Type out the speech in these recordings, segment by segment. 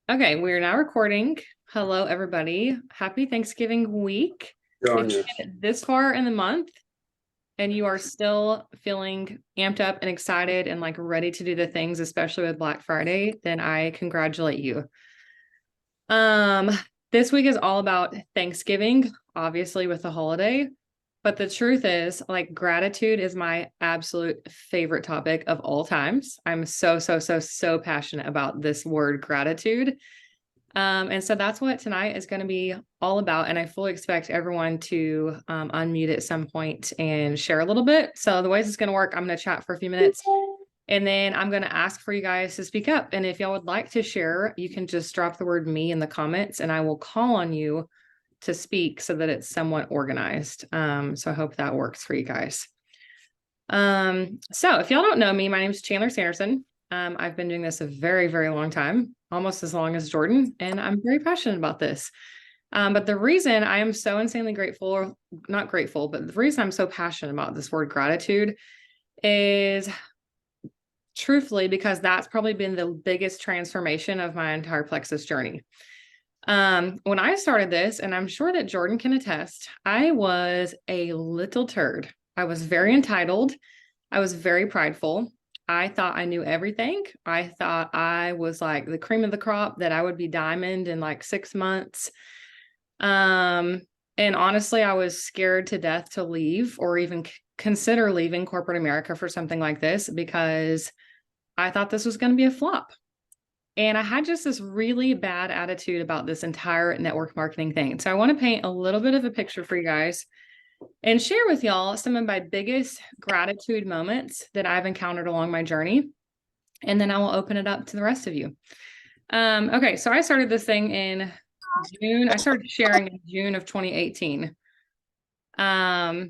Okay, we're now recording. Hello, everybody. Happy Thanksgiving week. If you Johnny. made it this far in the month and you are still feeling amped up and excited and like ready to do the things, especially with Black Friday, then I congratulate you. Um, this week is all about Thanksgiving, obviously with the holiday. But the truth is, like, gratitude is my absolute favorite topic of all times. I'm so passionate about this word gratitude. And so that's what tonight is going to be all about. And I fully expect everyone to unmute at some point and share a little bit. So the ways it's going to work, I'm going to chat for a few minutes and then I'm going to ask for you guys to speak up. And if y'all would like to share, you can just drop the word me in the comments and I will call on you to speak so that it's somewhat organized. So I hope that works for you guys. So if y'all don't know me, my name is Chandler Sanderson. I've been doing this a very long time, almost as long as Jordan, and I'm very passionate about this. But the reason I am so insanely grateful, not grateful, but the reason I'm so passionate about this word gratitude is truthfully because that's probably been the biggest transformation of my entire Plexus journey. When I started this, and I'm sure that Jordan can attest, I was a little turd. I was very entitled. I was very prideful. I thought I knew everything. I thought I was like the cream of the crop, that I would be diamond in like 6 months. Um, and honestly, I was scared to death to leave or even consider leaving corporate America for something like this because I thought this was going to be a flop. And I had just this really bad attitude about this entire network marketing thing. So I want to paint a little bit of a picture for you guys and share with y'all some of my biggest gratitude moments that I've encountered along my journey. And then I will open it up to the rest of you. Okay, so I started this thing in June. I started sharing in June of 2018. I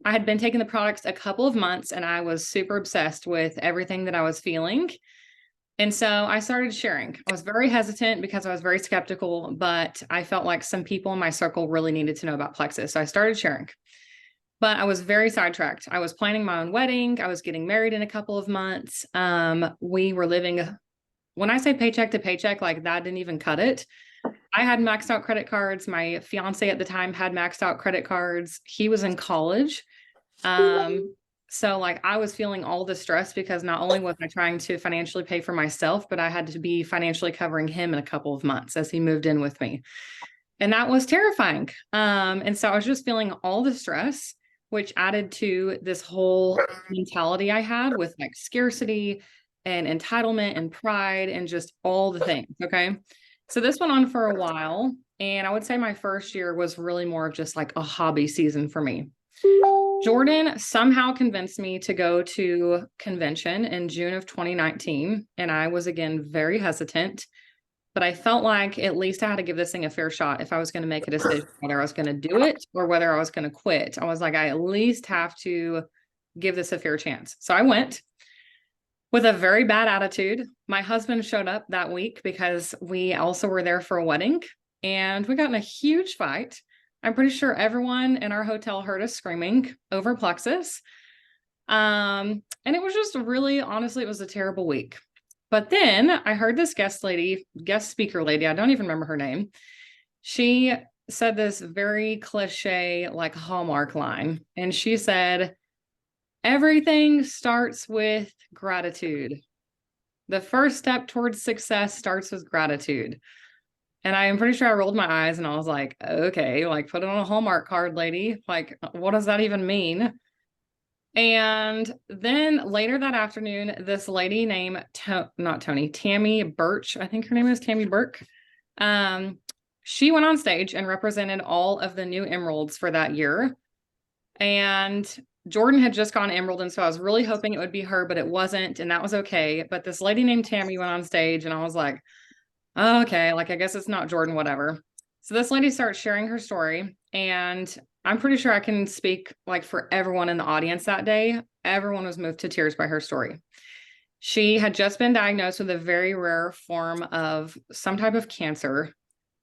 had been taking the products a couple of months and I was super obsessed with everything that I was feeling. And so I started sharing. I was very hesitant because I was very skeptical, but I felt like some people in my circle really needed to know about Plexus. So I started sharing. But I was very sidetracked. I was planning my own wedding. I was getting married in a couple of months. We were living, when I say paycheck to paycheck, like that didn't even cut it. I had maxed out credit cards. My fiance at the time had maxed out credit cards. He was in college. So like I was feeling all the stress because not only was I trying to financially pay for myself, but I had to be financially covering him in a couple of months as he moved in with me. And that was terrifying. And so I was just feeling all the stress, which added to this whole mentality I had with like scarcity and entitlement and pride and just all the things. Okay. So this went on for a while. And I would say my first year was really more of just like a hobby season for me. Jordan somehow convinced me to go to convention in June of 2019. And I was again very hesitant, but I felt like at least I had to give this thing a fair shot if I was going to make a decision whether I was going to do it or whether I was going to quit. I was like, I at least have to give this a fair chance. So I went with a very bad attitude. My husband showed up that week because we also were there for a wedding and we got in a huge fight. I'm pretty sure everyone in our hotel heard us screaming over Plexus. And it was just really, honestly, it was a terrible week. But then I heard this guest speaker lady, I don't even remember her name. She said this very cliche, like Hallmark line. And she said, everything starts with gratitude. The first step towards success starts with gratitude. And I am pretty sure I rolled my eyes and I was like, okay, like put it on a Hallmark card, lady. Like, what does that even mean? And then later that afternoon, this lady named, not Tony, Tammy Birch, I think her name is Tammy Burke. Um, she went on stage and represented all of the new Emeralds for that year. And Jordan had just gone Emerald. And so I was really hoping it would be her, but it wasn't. And that was okay. But this lady named Tammy went on stage and I was like, oh, okay, like I guess it's not Jordan, whatever. So this lady starts sharing her story. And I'm pretty sure I can speak like for everyone in the audience that day. Everyone was moved to tears by her story. She had just been diagnosed with a very rare form of some type of cancer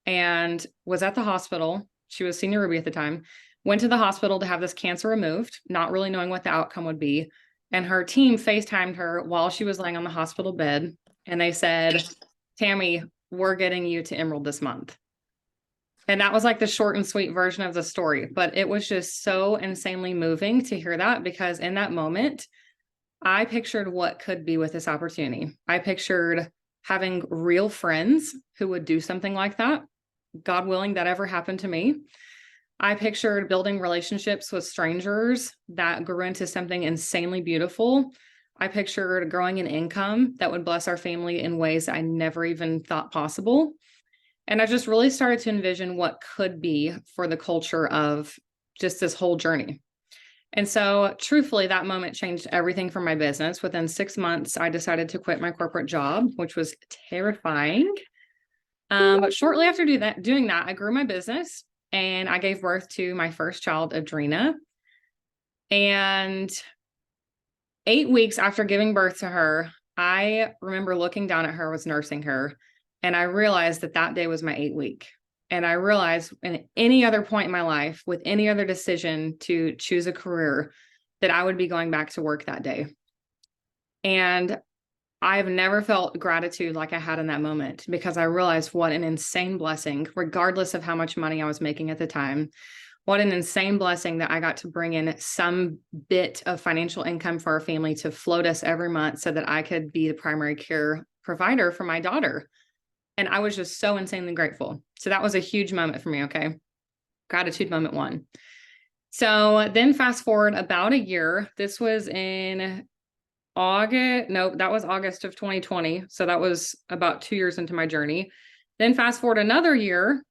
and was at the hospital. She was senior Ruby at the time, went to the hospital to have this cancer removed, not really knowing what the outcome would be. And her team FaceTimed her while she was laying on the hospital bed. And they said, Tammy, we're getting you to Emerald this month. And that was like the short and sweet version of the story. But it was just so insanely moving to hear that, because in that moment, I pictured what could be with this opportunity. I pictured having real friends who would do something like that. God willing, that ever happened to me. I pictured building relationships with strangers that grew into something insanely beautiful. I pictured growing an income that would bless our family in ways I never even thought possible. And I just really started to envision what could be for the culture of just this whole journey. And so, truthfully, that moment changed everything for my business. Within 6 months, I decided to quit my corporate job, which was terrifying. But shortly after doing that, I grew my business and I gave birth to my first child, Adrena. And 8 weeks after giving birth to her, I remember looking down at her, was nursing her, and I realized that that day was my 8 week. And I realized in any other point in my life, with any other decision to choose a career, that I would be going back to work that day. And I've never felt gratitude like I had in that moment, because I realized what an insane blessing, regardless of how much money I was making at the time, what an insane blessing that I got to bring in some bit of financial income for our family to float us every month so that I could be the primary care provider for my daughter. And I was just so insanely grateful. So that was a huge moment for me. Okay. Gratitude moment one. So then fast forward about a year. This was in August. Nope, that was August of 2020. So that was about 2 years into my journey. Then fast forward another year,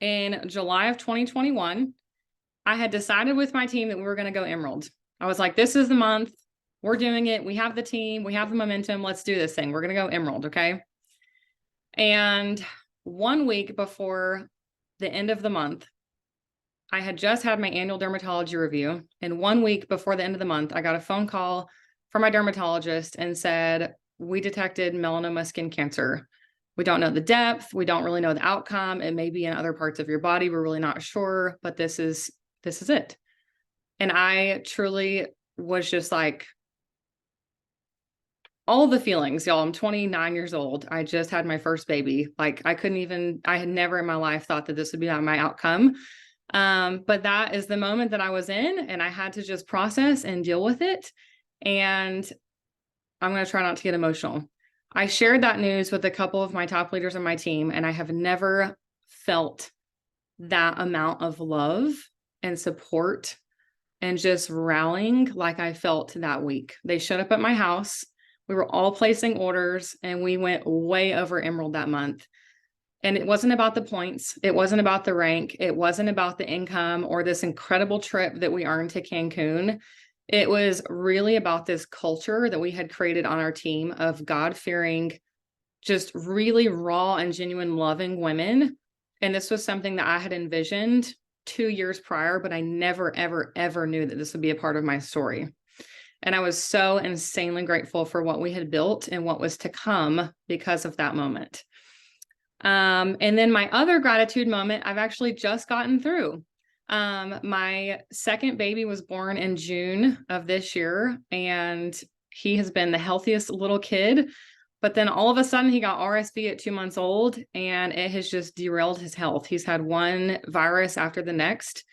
in July of 2021, I had decided with my team that we were going to go Emerald. I was like, this is the month. We're doing it. We have the team. We have the momentum. Let's do this thing. We're going to go Emerald. Okay. And 1 week before the end of the month, I had just had my annual dermatology review. And 1 week before the end of the month, I got a phone call from my dermatologist and said, we detected melanoma skin cancer. We don't know the depth. We don't really know the outcome. It may be in other parts of your body. We're really not sure, but this is it. And I truly was just like, all the feelings, y'all. I'm 29 years old. I just had my first baby. Like I had never in my life thought that this would be my outcome. But that is the moment that I was in, and I had to just process and deal with it. And I'm going to try not to get emotional. I shared that news with a couple of my top leaders on my team, and I have never felt that amount of love and support and just rallying like I felt that week. They showed up at my house. We were all placing orders, and we went way over Emerald that month. And it wasn't about the points. It wasn't about the rank. It wasn't about the income or this incredible trip that we earned to Cancun. It was really about this culture that we had created on our team of God-fearing, just really raw and genuine loving women. And this was something that I had envisioned 2 years prior, but I never, ever, ever knew that this would be a part of my story. And I was so insanely grateful for what we had built and what was to come because of that moment. And then my other gratitude moment, I've actually just gotten through. My second baby was born in June of this year, and he has been the healthiest little kid. But then all of a sudden he got RSV at 2 months old, and it has just derailed his health. He's had one virus after the next.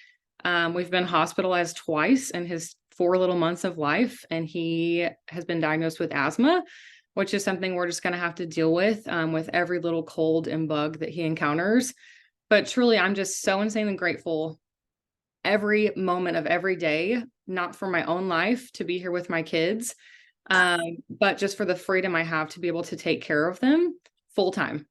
We've been hospitalized twice in his 4 little months of life, and he has been diagnosed with asthma, which is something we're just going to have to deal with every little cold and bug that he encounters. But truly, I'm just so insanely grateful every moment of every day, not for my own life to be here with my kids, but just for the freedom I have to be able to take care of them full time.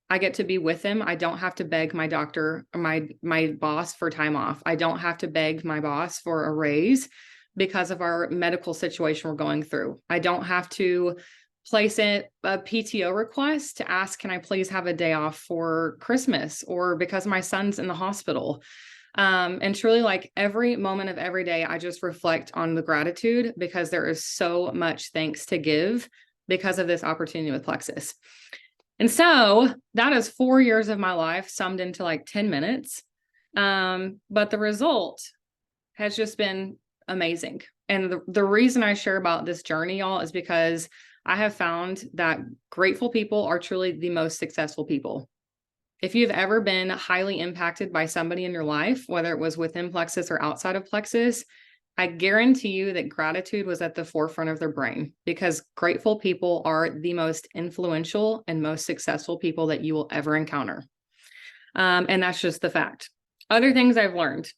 I get to be with them. I don't have to beg my doctor or my boss for time off. I don't have to beg my boss for a raise because of our medical situation we're going through. I don't have to place a PTO request to ask, can I please have a day off for Christmas or because my son's in the hospital? And truly, like every moment of every day, I just reflect on the gratitude because there is so much thanks to give because of this opportunity with Plexus. And so that is 4 years of my life summed into like 10 minutes. But the result has just been amazing. And the reason I share about this journey, y'all, is because I have found that grateful people are truly the most successful people. If you've ever been highly impacted by somebody in your life, whether it was within Plexus or outside of Plexus, I guarantee you that gratitude was at the forefront of their brain, because grateful people are the most influential and most successful people that you will ever encounter. And that's just the fact. Other things I've learned.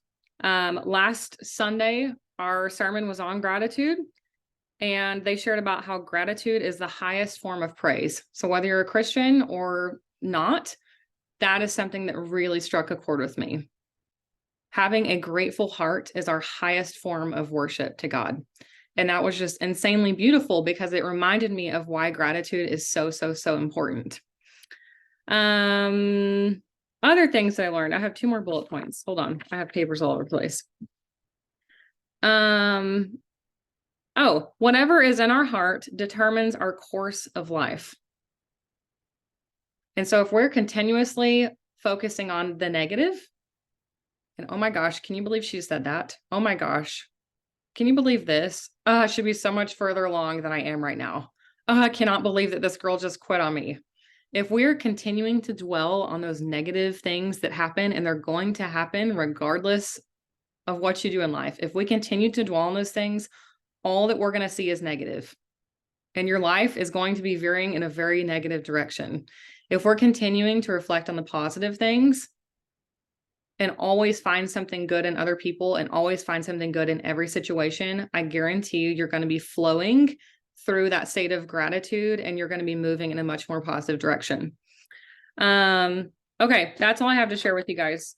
Last Sunday, our sermon was on gratitude, and they shared about how gratitude is the highest form of praise. So whether you're a Christian or not, that is something that really struck a chord with me. Having a grateful heart is our highest form of worship to God. And that was just insanely beautiful, because it reminded me of why gratitude is so, so, so important. Other things that I learned. I have 2 more bullet points. Hold on. I have papers all over the place. Whatever is in our heart determines our course of life. And so if we're continuously focusing on the negative, and oh my gosh, can you believe she said that? Oh my gosh. Can you believe this? I should be so much further along than I am right now. I cannot believe that this girl just quit on me. If we're continuing to dwell on those negative things that happen, and they're going to happen regardless of what you do in life, if we continue to dwell on those things, all that we're going to see is negative. And your life is going to be veering in a very negative direction. If we're continuing to reflect on the positive things and always find something good in other people and always find something good in every situation, I guarantee you're going to be flowing through that state of gratitude, and you're going to be moving in a much more positive direction. Okay, that's all I have to share with you guys.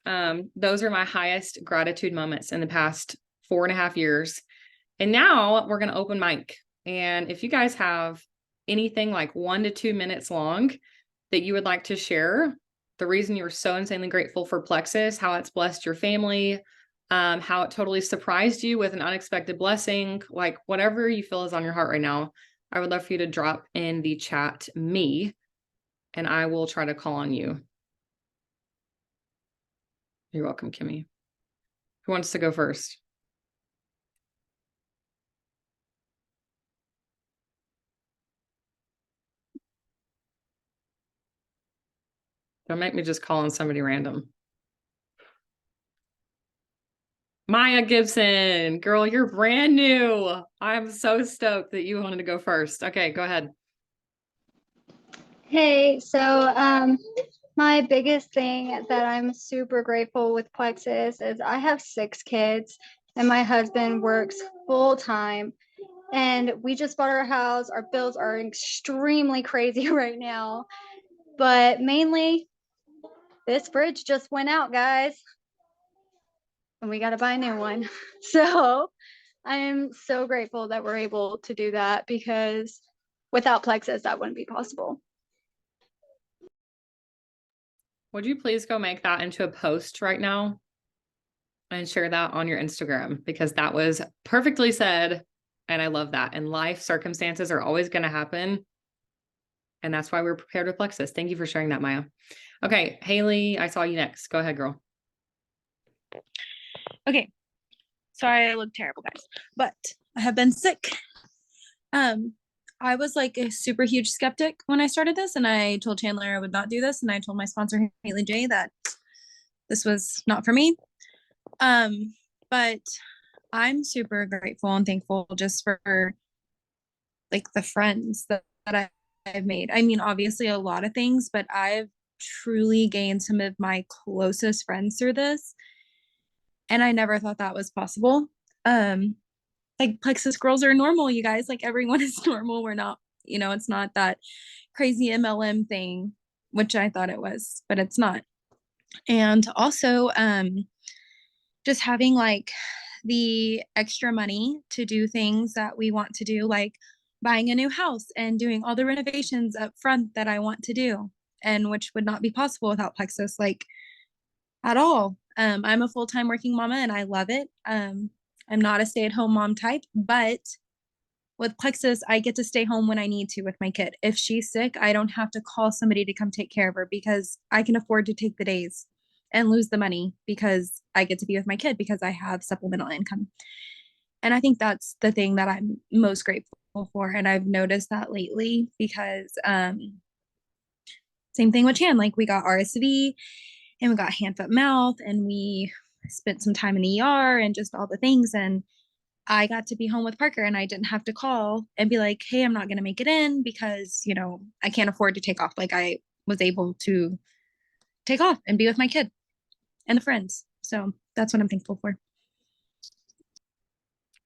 Those are my highest gratitude moments in the past 4.5 years. And now we're going to open mic. And if you guys have anything like 1 to 2 minutes long that you would like to share, the reason you're so insanely grateful for Plexus, how it's blessed your family, how it totally surprised you with an unexpected blessing, like whatever you feel is on your heart right now, I would love for you to drop in the chat me, and I will try to call on you. You're welcome, Kimmy. Who wants to go first? Don't make me just call on somebody random. Maya Gibson, girl, you're brand new. I'm so stoked that you wanted to go first. Okay, go ahead. Hey, so my biggest thing that I'm super grateful with Plexus is I have 6 kids, and my husband works full time, and we just bought our house. Our bills are extremely crazy right now, but mainly this fridge just went out, guys, and we got to buy a new one. So I am so grateful that we're able to do that, because without Plexus, that wouldn't be possible. Would you please go make that into a post right now and share that on your Instagram? Because that was perfectly said. And I love that. And life circumstances are always going to happen. And that's why we're prepared with Plexus. Thank you for sharing that, Maya. Okay, Haley, I saw you next. Go ahead, girl. Okay. Sorry, I look terrible, guys, but I have been sick. I was like a super huge skeptic when I started this, and I told Chandler I would not do this, and I told my sponsor Haley J that this was not for me. But I'm super grateful and thankful just for like the friends that I've made. I mean, obviously a lot of things, but I've truly gained some of my closest friends through this, and I never thought that was possible. Like Plexus girls are normal, you guys, like everyone is normal. We're not, it's not that crazy MLM thing, which I thought it was, but it's not. And also just having like the extra money to do things that we want to do, like buying a new house and doing all the renovations up front that I want to do, and which would not be possible without Plexus, like at all. I'm a full-time working mama and I love it. I'm not a stay-at-home mom type, but with Plexus, I get to stay home when I need to with my kid. If she's sick, I don't have to call somebody to come take care of her, because I can afford to take the days and lose the money because I get to be with my kid because I have supplemental income. And I think that's the thing that I'm most grateful for. And I've noticed that lately because same thing with Chan. Like we got RSV and we got hand, foot, mouth, and we spent some time in the ER and just all the things. And I got to be home with Parker and I didn't have to call and be like, hey, I'm not going to make it in because, you know, I can't afford to take off. Like I was able to take off and be with my kid and the friends. So that's what I'm thankful for.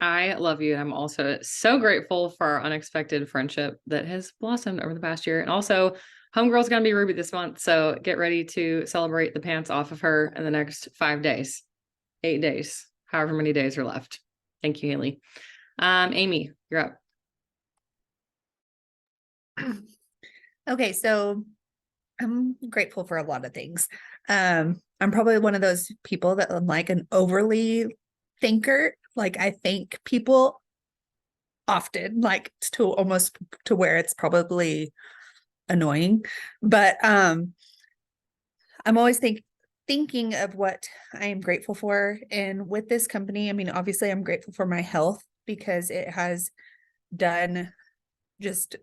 I love you. I'm also so grateful for our unexpected friendship that has blossomed over the past year. And also, homegirl's gonna be Ruby this month, so get ready to celebrate the pants off of her in the next 5 days, 8 days, however many days are left. Thank you, Haley. Amy, you're up. Okay, so I'm grateful for a lot of things. I'm probably one of those people that I'm like an overly thinker. Like I thank people often, like to almost to where it's probably annoying. But I'm always thinking of what I am grateful for. And with this company, I mean, obviously I'm grateful for my health because it has done just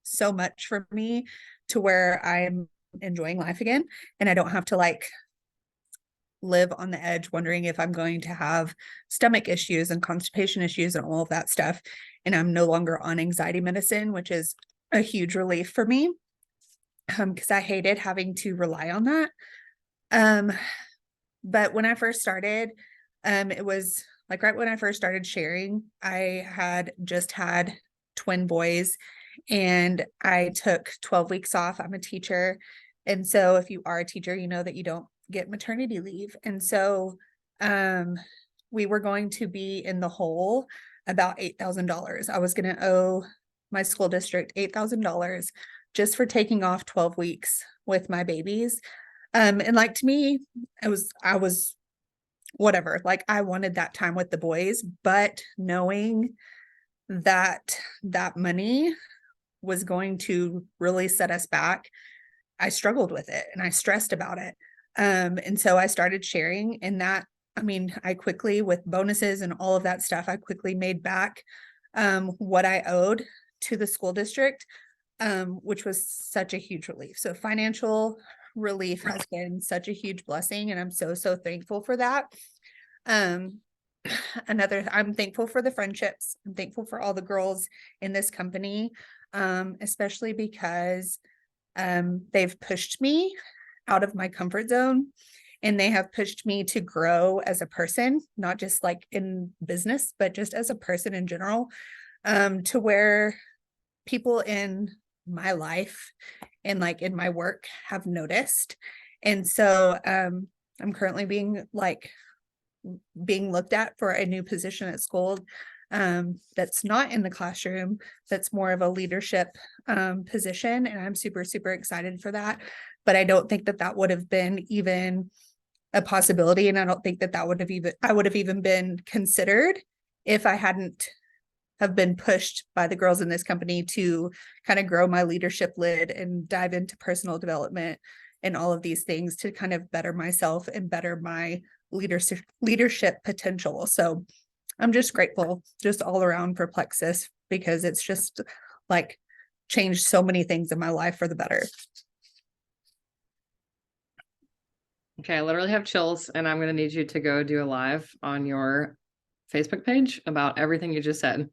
so much for me to where I'm enjoying life again. And I don't have to like live on the edge wondering if I'm going to have stomach issues and constipation issues and all of that stuff. And I'm no longer on anxiety medicine, which is a huge relief for me. Because I hated having to rely on that. But when I first started, it was like right when I first started sharing, I had just had twin boys and I took 12 weeks off. I'm a teacher. And so if you are a teacher, you know that you don't get maternity leave. And so we were going to be in the hole about $8,000. I was going to owe my school district $8,000 just for taking off 12 weeks with my babies. And like to me, I was whatever, like I wanted that time with the boys, but knowing that that money was going to really set us back, I struggled with it and I stressed about it. And so I started sharing, and that, I mean, I quickly, with bonuses and all of that stuff, I quickly made back what I owed to the school district, which was such a huge relief. So financial relief has been such a huge blessing, and I'm so thankful for that. I'm thankful for the friendships. I'm thankful for all the girls in this company, especially because they've pushed me out of my comfort zone, and they have pushed me to grow as a person, not just like in business, but just as a person in general, to where people in my life and like in my work have noticed. And so I'm currently being looked at for a new position at school that's not in the classroom, that's more of a leadership position. And I'm super excited for that. But I don't think that that would have been even a possibility. And I don't think that that would have even been considered if I hadn't have been pushed by the girls in this company to kind of grow my leadership lid and dive into personal development and all of these things to kind of better myself and better my leadership potential. So I'm just grateful just all around for Plexus, because it's just like changed so many things in my life for the better. Okay, I literally have chills, and I'm going to need you to go do a live on your Facebook page about everything you just said,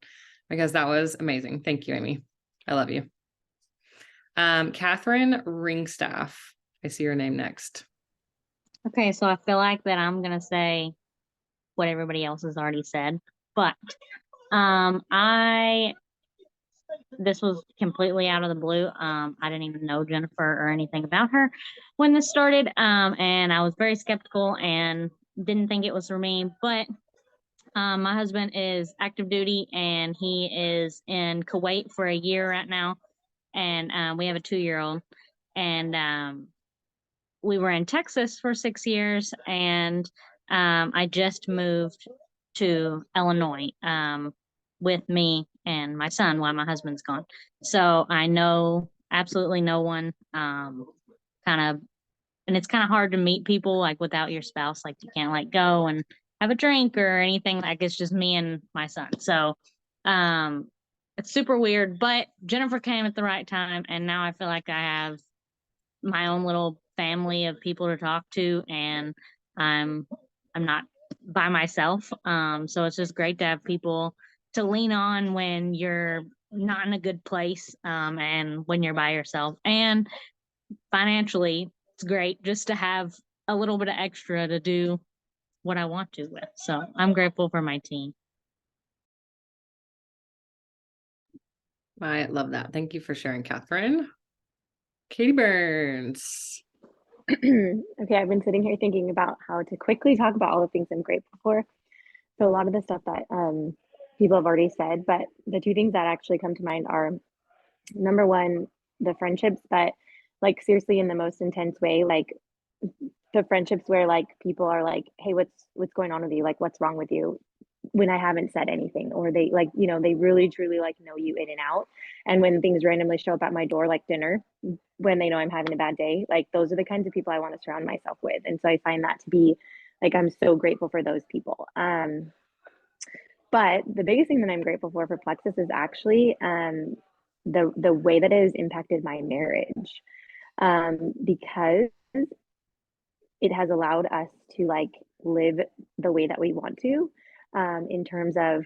because that was amazing. Thank you, Amy. I love you. Catherine Ringstaff. I see your name next. Okay, so I feel like that I'm gonna say what everybody else has already said, but this was completely out of the blue. I didn't even know Jennifer or anything about her when this started, and I was very skeptical and didn't think it was for me. But my husband is active duty, and he is in Kuwait for a year right now, and we have a 2-year-old, and we were in Texas for 6 years, and I just moved to Illinois with me and my son while my husband's gone. So I know absolutely no one, kind of, and it's kind of hard to meet people like without your spouse, like you can't like go and have a drink or anything. Like it's just me and my son. So it's super weird, but Jennifer came at the right time, and now I feel like I have my own little family of people to talk to, and I'm not by myself. So it's just great to have people to lean on when you're not in a good place, and when you're by yourself. And financially, it's great just to have a little bit of extra to do what I want to with. So I'm grateful for my team. I love that. Thank you for sharing, Catherine. Katie Burns. Okay, I've been sitting here thinking about how to quickly talk about all the things I'm grateful for. So a lot of the stuff that people have already said, but the two things that actually come to mind are number one, the friendships, but like seriously in the most intense way, like the friendships where like people are like, hey, what's going on with you? Like, what's wrong with you? When I haven't said anything, or they like, you know, they really truly like know you in and out. And when things randomly show up at my door, like dinner, when they know I'm having a bad day, like those are the kinds of people I want to surround myself with. And so I find that to be like, I'm so grateful for those people. But the biggest thing that I'm grateful for Plexus is actually the way that it has impacted my marriage, because it has allowed us to like live the way that we want to, in terms of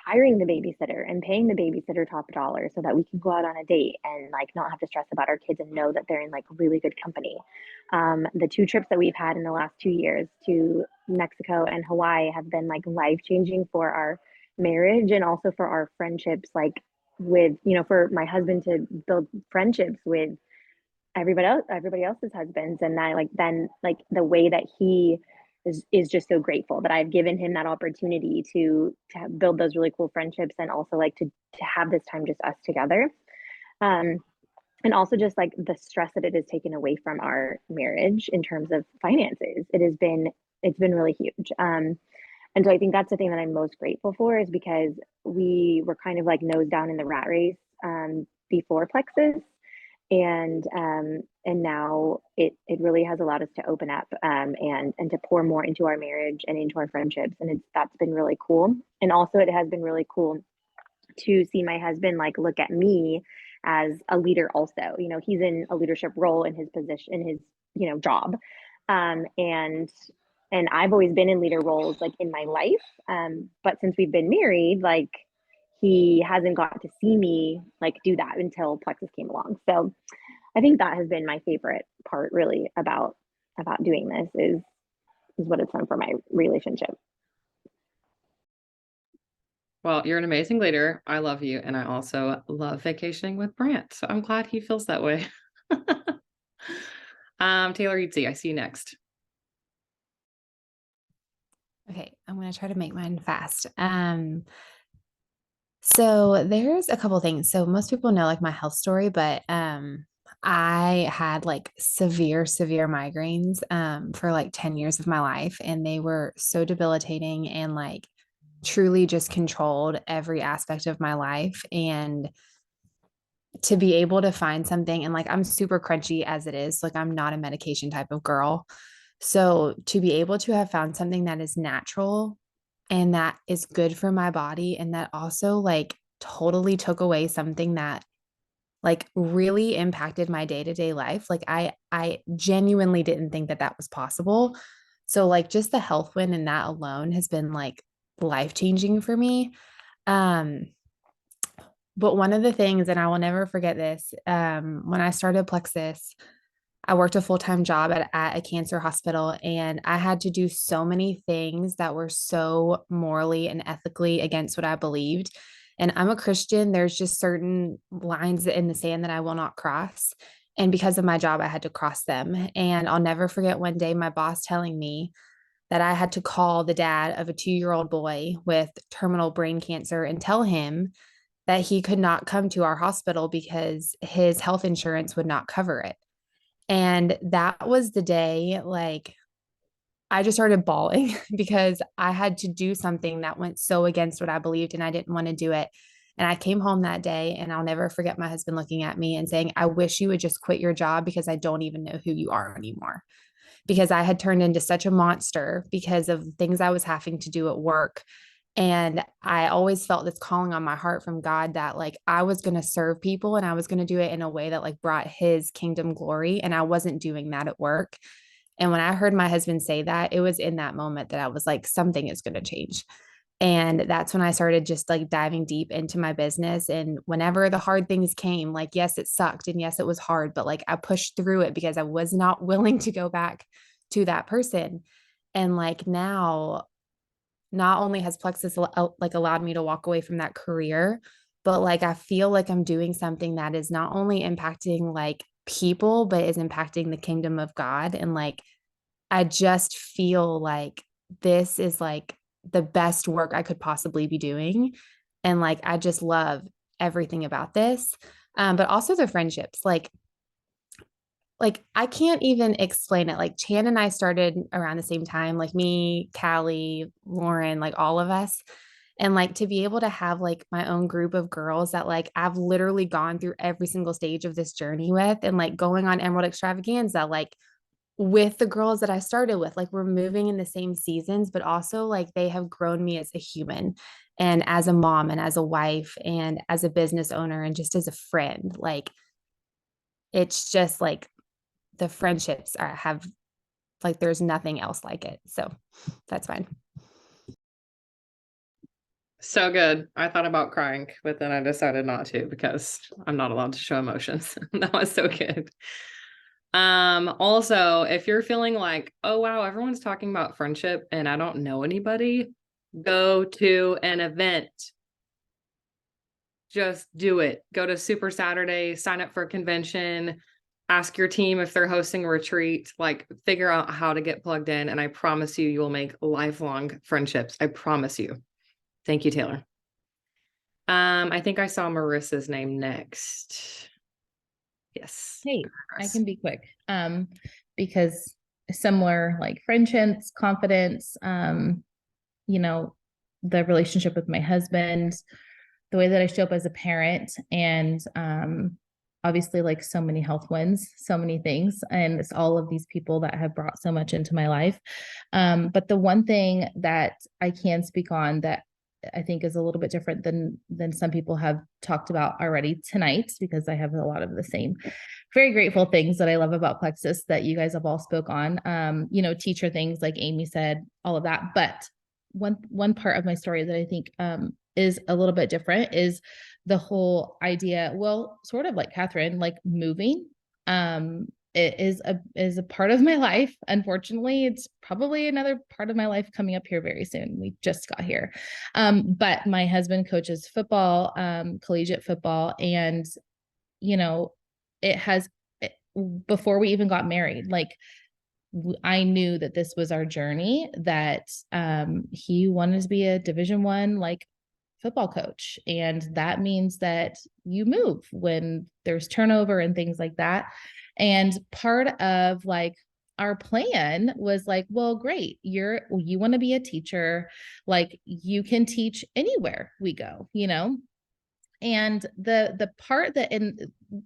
hiring the babysitter and paying the babysitter top dollar so that we can go out on a date and like not have to stress about our kids and know that they're in like really good company. The two trips that we've had in the last 2 years to Mexico and Hawaii have been like life changing for our marriage and also for our friendships, like with, you know, for my husband to build friendships with everybody else's husbands. And I like, then like the way that he is just so grateful that I've given him that opportunity to build those really cool friendships, and also like to have this time just us together. And also just like the stress that it has taken away from our marriage in terms of finances. It's been really huge. And so I think that's the thing that I'm most grateful for, is because we were kind of like nose down in the rat race before Plexus, and now it really has allowed us to open up, and to pour more into our marriage and into our friendships, and that's been really cool. And also it has been really cool to see my husband like look at me as a leader also. You know, he's in a leadership role in his position, in his, you know, job, and I've always been in leader roles like in my life, but since we've been married, like he hasn't got to see me like do that until Plexus came along. So I think that has been my favorite part really about doing this is what it's done for my relationship. Well, you're an amazing leader. I love you. And I also love vacationing with Brant. So I'm glad he feels that way. Taylor Eadsy, I see you next. Okay, I'm going to try to make mine fast. So there's a couple things. So most people know like my health story, but I had like severe migraines for like 10 years of my life, and they were so debilitating and like truly just controlled every aspect of my life. And to be able to find something, and like I'm super crunchy as it is, like I'm not a medication type of girl. So to be able to have found something that is natural and that is good for my body, and that also like totally took away something that like really impacted my day-to-day life. Like I genuinely didn't think that that was possible. So like just the health win and that alone has been like life-changing for me. But one of the things, and I will never forget this, when I started Plexus, I worked a full-time job at a cancer hospital, and I had to do so many things that were so morally and ethically against what I believed. And I'm a Christian. There's just certain lines in the sand that I will not cross. And because of my job, I had to cross them. And I'll never forget one day my boss telling me that I had to call the dad of a 2-year-old boy with terminal brain cancer and tell him that he could not come to our hospital because his health insurance would not cover it. And that was the day, like, I just started bawling because I had to do something that went so against what I believed, and I didn't want to do it. And I came home that day, and I'll never forget my husband looking at me and saying, I wish you would just quit your job because I don't even know who you are anymore. Because I had turned into such a monster because of things I was having to do at work. And I always felt this calling on my heart from God that like I was going to serve people, and I was going to do it in a way that like brought his kingdom glory. And I wasn't doing that at work. And when I heard my husband say that, it was in that moment that I was like, something is going to change. And that's when I started just like diving deep into my business. And whenever the hard things came, like, yes, it sucked. And yes, it was hard, but like I pushed through it because I was not willing to go back to that person. And like now, not only has Plexus like allowed me to walk away from that career, but like I feel like I'm doing something that is not only impacting like people, but is impacting the kingdom of God. And like I just feel like this is like the best work I could possibly be doing. And like I just love everything about this. But also the friendships. Like I can't even explain it. Like Chan and I started around the same time, like me, Callie, Lauren, like all of us. And like to be able to have like my own group of girls that like I've literally gone through every single stage of this journey with, and like going on Emerald Extravaganza, like with the girls that I started with, like we're moving in the same seasons, but also like they have grown me as a human and as a mom and as a wife and as a business owner and just as a friend. Like it's just like the friendships have like there's nothing else like it. So that's fine. So good. I thought about crying, but then I decided not to because I'm not allowed to show emotions. That was so good. Also, if you're feeling like, oh wow, everyone's talking about friendship and I don't know anybody, go to an event. Just do it. Go to Super Saturday, sign up for a convention, ask your team if they're hosting a retreat, like figure out how to get plugged in. And I promise you, you will make lifelong friendships. I promise you. Thank you, Taylor. I think I saw Marissa's name next. Yes. Hey, I can be quick. Because similar like friendships, confidence, you know, the relationship with my husband, the way that I show up as a parent, and obviously like so many health wins, so many things, and it's all of these people that have brought so much into my life. But the one thing that I can speak on that I think is a little bit different than some people have talked about already tonight, because I have a lot of the same very grateful things that I love about Plexus that you guys have all spoke on. You know, teacher things like Amy said, all of that. But one part of my story that I think is a little bit different is the whole idea, well, sort of like Catherine, like moving. It is a part of my life. Unfortunately, it's probably another part of my life coming up here very soon. We just got here. But my husband coaches football, collegiate football. And, you know, before we even got married, like I knew that this was our journey, that he wanted to be a Division I, like football coach. And that means that you move when there's turnover and things like that. And part of like our plan was like, well, great. You want to be a teacher, like you can teach anywhere we go, you know? And the part that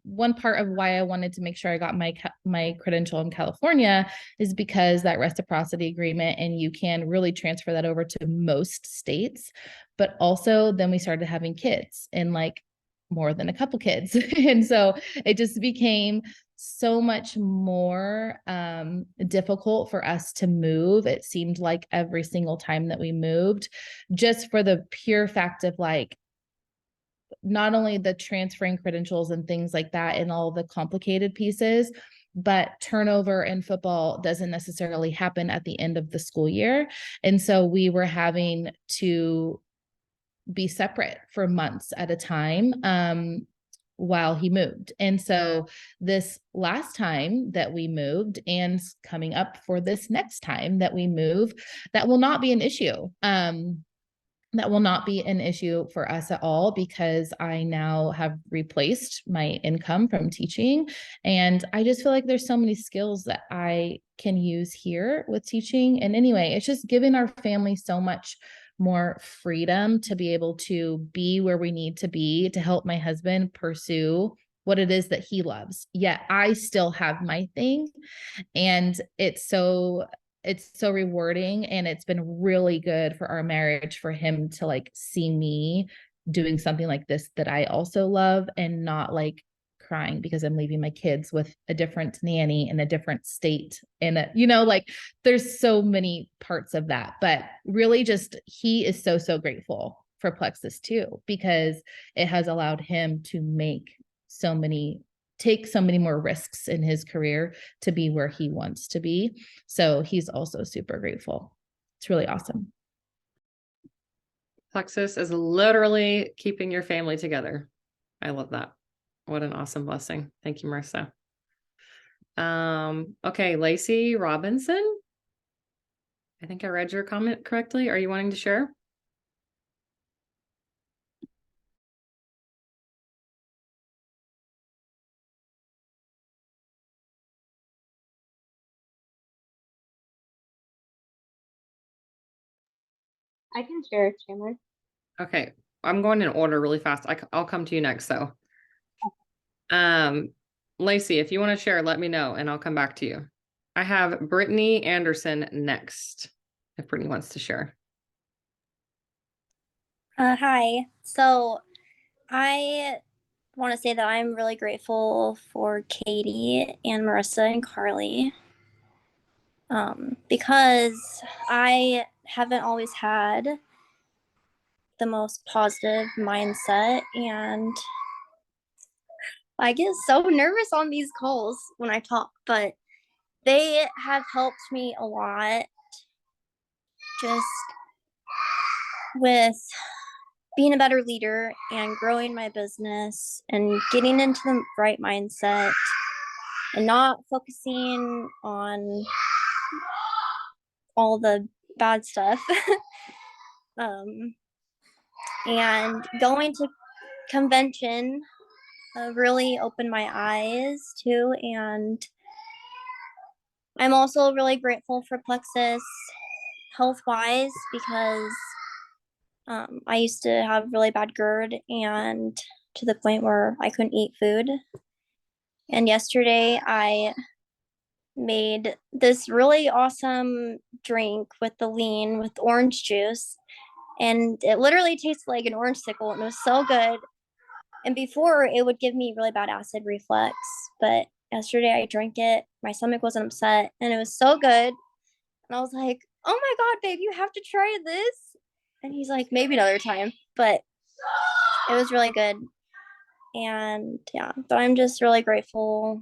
one part of why I wanted to make sure I got my credential in California is because that reciprocity agreement, and you can really transfer that over to most states. But also then we started having kids, and like more than a couple kids. And so it just became so much more difficult for us to move. It seemed like every single time that we moved, just for the pure fact of like, not only the transferring credentials and things like that and all the complicated pieces, but turnover in football doesn't necessarily happen at the end of the school year. And so we were having to be separate for months at a time while he moved. And so this last time that we moved, and coming up for this next time that we move, that will not be an issue. That will not be an issue for us at all, because I now have replaced my income from teaching. And I just feel like there's so many skills that I can use here with teaching. And anyway, it's just given our family so much more freedom to be able to be where we need to be to help my husband pursue what it is that he loves. Yet I still have my thing. And it's so rewarding, and it's been really good for our marriage for him to like see me doing something like this that I also love, and not like crying because I'm leaving my kids with a different nanny in a different state. And like there's so many parts of that, but really just he is so grateful for Plexus too, because it has allowed him to take so many more risks in his career to be where he wants to be. So he's also super grateful. It's really awesome. Plexus is literally keeping your family together. I love that. What an awesome blessing. Thank you, Marissa. Okay, Lacey Robinson. I think I read your comment correctly. Are you wanting to share? I can share, Chandler. Okay, I'm going in order really fast. I'll come to you next, though. Lacey, if you want to share, let me know and I'll come back to you. I have Brittany Anderson next, if Brittany wants to share. Hi. So I want to say that I'm really grateful for Katie and Marissa and Carly, because I haven't always had the most positive mindset, and I get so nervous on these calls when I talk, but they have helped me a lot just with being a better leader and growing my business and getting into the right mindset and not focusing on all the bad stuff. And going to convention really opened my eyes too. And I'm also really grateful for Plexus health-wise, because I used to have really bad GERD, and to the point where I couldn't eat food. And yesterday I made this really awesome drink with the lean with orange juice, and it literally tastes like an orange sickle, and it was so good. And before, it would give me really bad acid reflux, but yesterday I drank it, my stomach wasn't upset, and it was so good. And I was like, oh my God, babe, you have to try this. And he's like, maybe another time, but it was really good. And yeah, but I'm just really grateful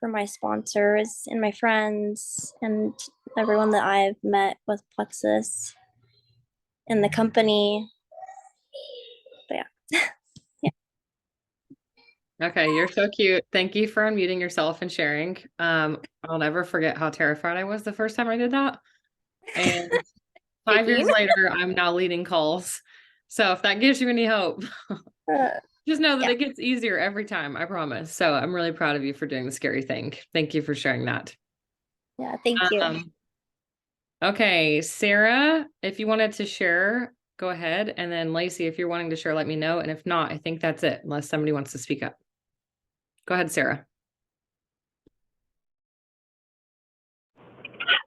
for my sponsors and my friends and everyone that I've met with Plexus and the company. But yeah. Okay, you're so cute. Thank you for unmuting yourself and sharing. I'll never forget how terrified I was the first time I did that. And 5 years later, I'm now leading calls. So if that gives you any hope, just know that it gets easier every time, I promise. So I'm really proud of you for doing the scary thing. Thank you for sharing that. Yeah, thank you. Okay, Sarah, if you wanted to share, go ahead. And then Lacey, if you're wanting to share, let me know. And if not, I think that's it, unless somebody wants to speak up. Go ahead, Sarah.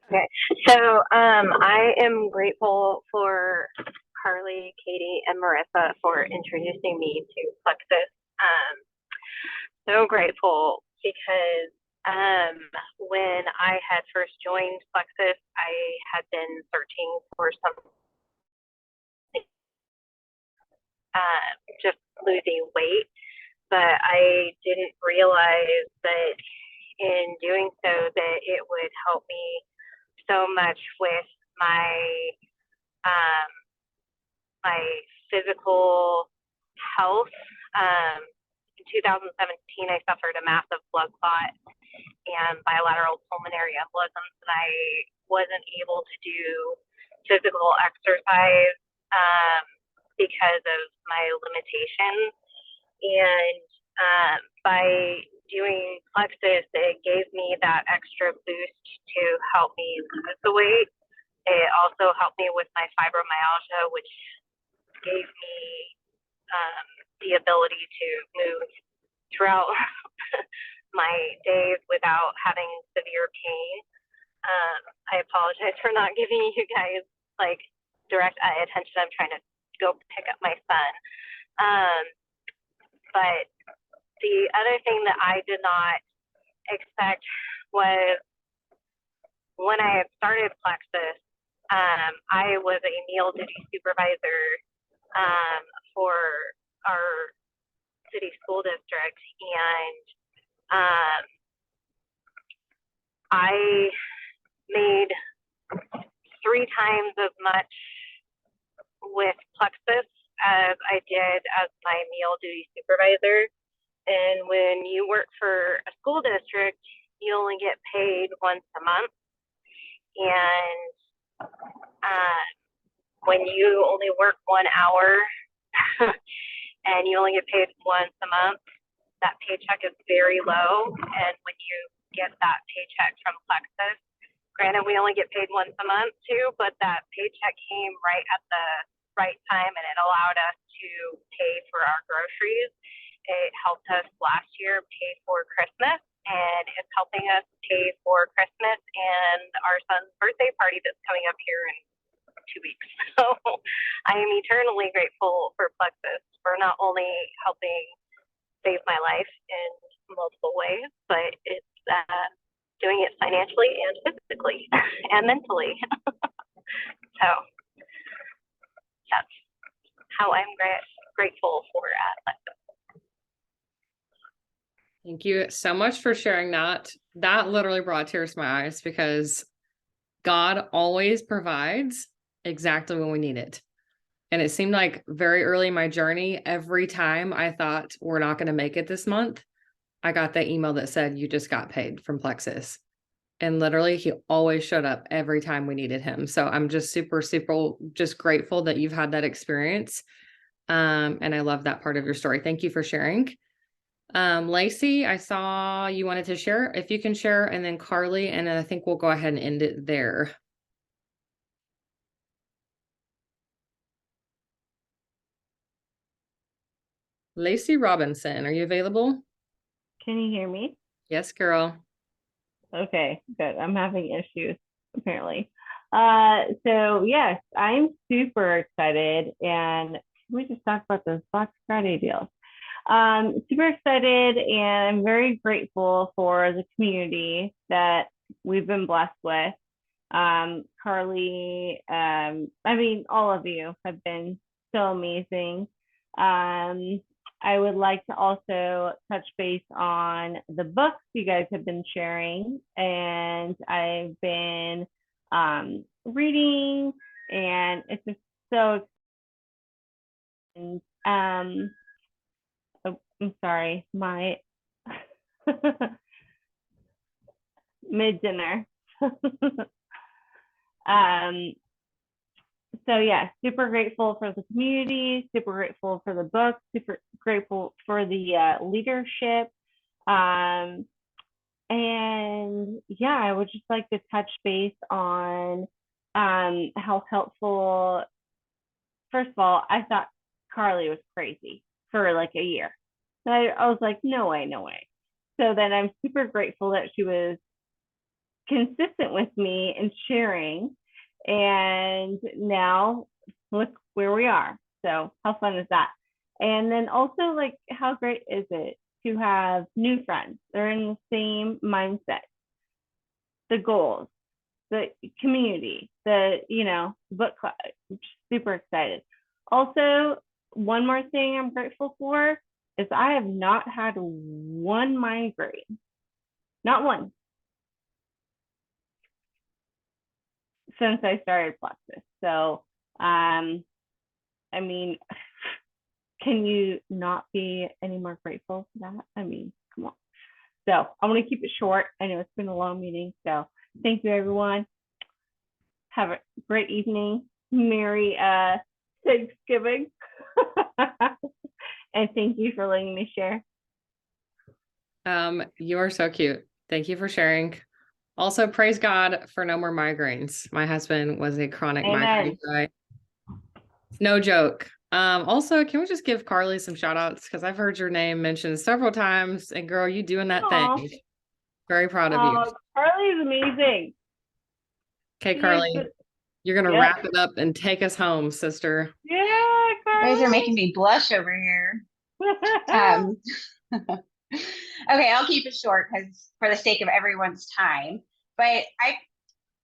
Okay, so I am grateful for Carly, Katie, and Marissa for introducing me to Plexus. So grateful because when I had first joined Plexus, I had been searching for something, just losing weight, but I didn't realize that in doing so that it would help me so much with my my physical health. In 2017, I suffered a massive blood clot and bilateral pulmonary embolisms, and I wasn't able to do physical exercise because of my limitations. And by doing Plexus, it gave me that extra boost to help me lose the weight It also helped me with my fibromyalgia, which gave me the ability to move throughout my days without having severe pain. I apologize for not giving you guys like direct eye attention. I'm trying to go pick up my son. But the other thing that I did not expect was when I had started Plexus, I was a meal duty supervisor for our city school district, and I made 3 times as much with Plexus as I did as my meal duty supervisor. And when you work for a school district, you only get paid once a month. And when you only work 1 hour and you only get paid once a month, that paycheck is very low. And when you get that paycheck from Plexus, granted, we only get paid once a month too, but that paycheck came right at the right time, and it allowed us to pay for our groceries. It helped us last year pay for Christmas, and it's helping us pay for Christmas and our son's birthday party that's coming up here in 2 weeks. So I am eternally grateful for Plexus for not only helping save my life in multiple ways, but it's doing it financially and physically and mentally. So that's how I'm grateful for Plexus. Thank you so much for sharing that. That literally brought tears to my eyes because God always provides exactly when we need it. And it seemed like very early in my journey, every time I thought we're not going to make it this month, I got that email that said, you just got paid from Plexus. And literally he always showed up every time we needed him. So I'm just super just grateful that you've had that experience. And I love that part of your story. Thank you for sharing. Lacey, I saw you wanted to share. If you can share, and then Carly, and then I think we'll go ahead and end it there. Lacey Robinson, are you available? Can you hear me? Yes, girl. Okay, good. I'm having issues apparently. So yes, I'm super excited, and can we just talk about those Black Friday deals? Super excited, and I'm very grateful for the community that we've been blessed with. Carly, I mean, all of you have been so amazing. I would like to also touch base on the books you guys have been sharing, and I've been reading, and it's just so exciting. Oh, I'm sorry, my mid-dinner. So yeah, super grateful for the community, super grateful for the books, super grateful for the leadership. And yeah, I would just like to touch base on how helpful. First of all, I thought Carly was crazy for like a year. So I was like, no way, no way. So then I'm super grateful that she was consistent with me and sharing. And now look where we are. So how fun is that? And then also, like, how great is it to have new friends? They're in the same mindset, the goals, the community, the, book club. I'm super excited. Also, one more thing I'm grateful for is I have not had one migraine, not one, since I started Plexus. So, I mean, can you not be any more grateful for that? I mean, come on. So I'm going to keep it short. I know it's been a long meeting. So thank you, everyone. Have a great evening. Merry Thanksgiving. And thank you for letting me share. You are so cute. Thank you for sharing. Also, praise God for no more migraines. My husband was a chronic migraine Amen. guy. No joke. Also, can we just give Carly some shout outs? Because I've heard your name mentioned several times. And girl, you doing that Aw. thing. Very proud of you. Carly's amazing. Okay, She is Carly, the- you're gonna Yep. wrap it up and take us home, sister. Yeah, You Carly. guys are making me blush over here. Okay, I'll keep it short because for the sake of everyone's time. But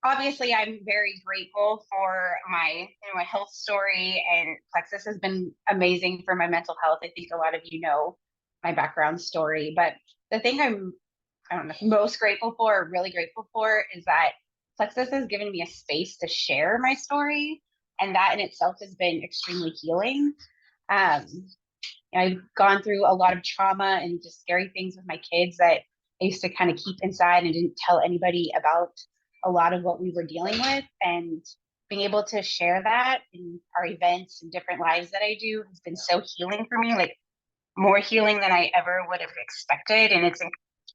I'm very grateful for my health story, and Plexus has been amazing for my mental health. I think a lot of you know my background story, but the thing I don't know, most grateful for, or really grateful for, is that Plexus has given me a space to share my story, and that in itself has been extremely healing. I've gone through a lot of trauma and just scary things with my kids that I used to kind of keep inside and didn't tell anybody about a lot of what we were dealing with. And being able to share that in our events and different lives that I do has been so healing for me, like more healing than I ever would have expected. And it's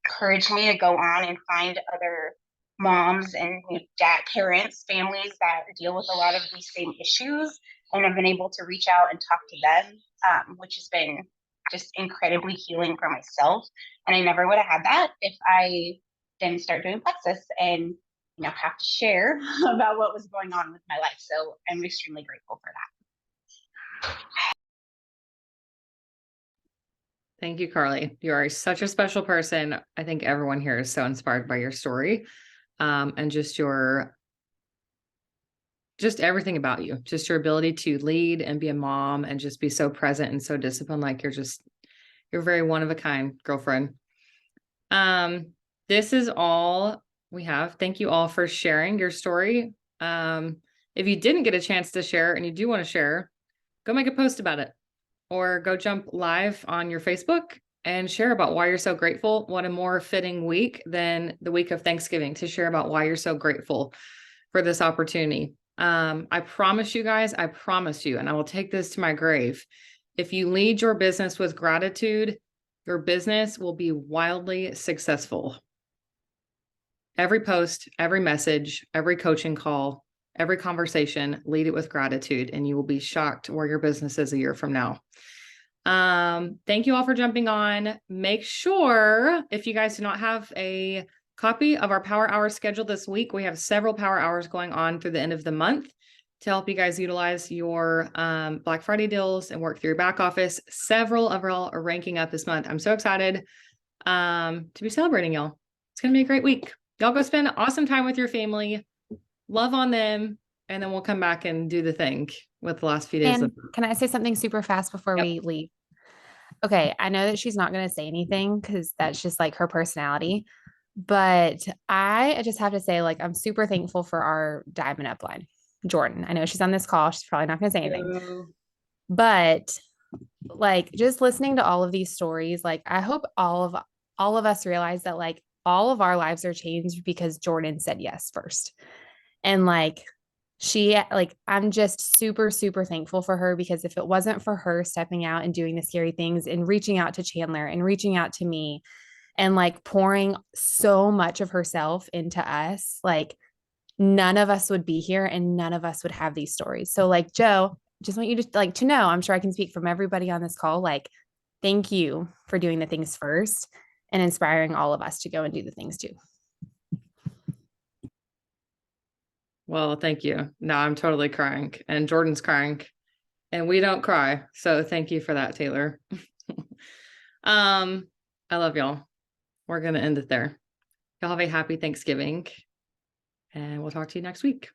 encouraged me to go on and find other moms and dad, parents, families that deal with a lot of these same issues, and I've been able to reach out and talk to them, which has been just incredibly healing for myself. And I never would have had that if I didn't start doing Plexus and have to share about what was going on with my life. So I'm extremely grateful for that. Thank you, Carly. You are such a special person. I think everyone here is so inspired by your story, and just everything about you, just your ability to lead and be a mom and just be so present and so disciplined. Like you're very one of a kind girlfriend. This is all we have. Thank you all for sharing your story. If you didn't get a chance to share and you do want to share, go make a post about it, or go jump live on your Facebook and share about why you're so grateful. What a more fitting week than the week of Thanksgiving to share about why you're so grateful for this opportunity. I promise you guys, I promise you, and I will take this to my grave. If you lead your business with gratitude, your business will be wildly successful. Every post, every message, every coaching call, every conversation, lead it with gratitude, and you will be shocked where your business is a year from now. Thank you all for jumping on. Make sure, if you guys do not have a copy of our Power Hour schedule this week, we have several Power Hours going on through the end of the month to help you guys utilize your Black Friday deals and work through your back office. Several of y'all are ranking up this month. I'm so excited to be celebrating y'all. It's going to be a great week. Y'all go spend awesome time with your family, love on them, and then we'll come back and do the thing with the last few days. And can I say something super fast before we leave? Okay, I know that she's not going to say anything because that's just like her personality. But I just have to say, like, I'm super thankful for our diamond upline, Jordan. I know she's on this call. She's probably not going to say anything. But like, just listening to all of these stories, like, I hope all of us realize that like all of our lives are changed because Jordan said yes first. And like, I'm just super, super thankful for her, because if it wasn't for her stepping out and doing the scary things and reaching out to Chandler and reaching out to me and like pouring so much of herself into us, like none of us would be here and none of us would have these stories. So like, Joe, just want you to like to know, I'm sure I can speak from everybody on this call. Like, thank you for doing the things first and inspiring all of us to go and do the things too. Well, thank you. No, I'm totally crying, and Jordan's crying, and we don't cry. So thank you for that, Taylor. I love y'all. We're going to end it there. Y'all have a happy Thanksgiving, and we'll talk to you next week.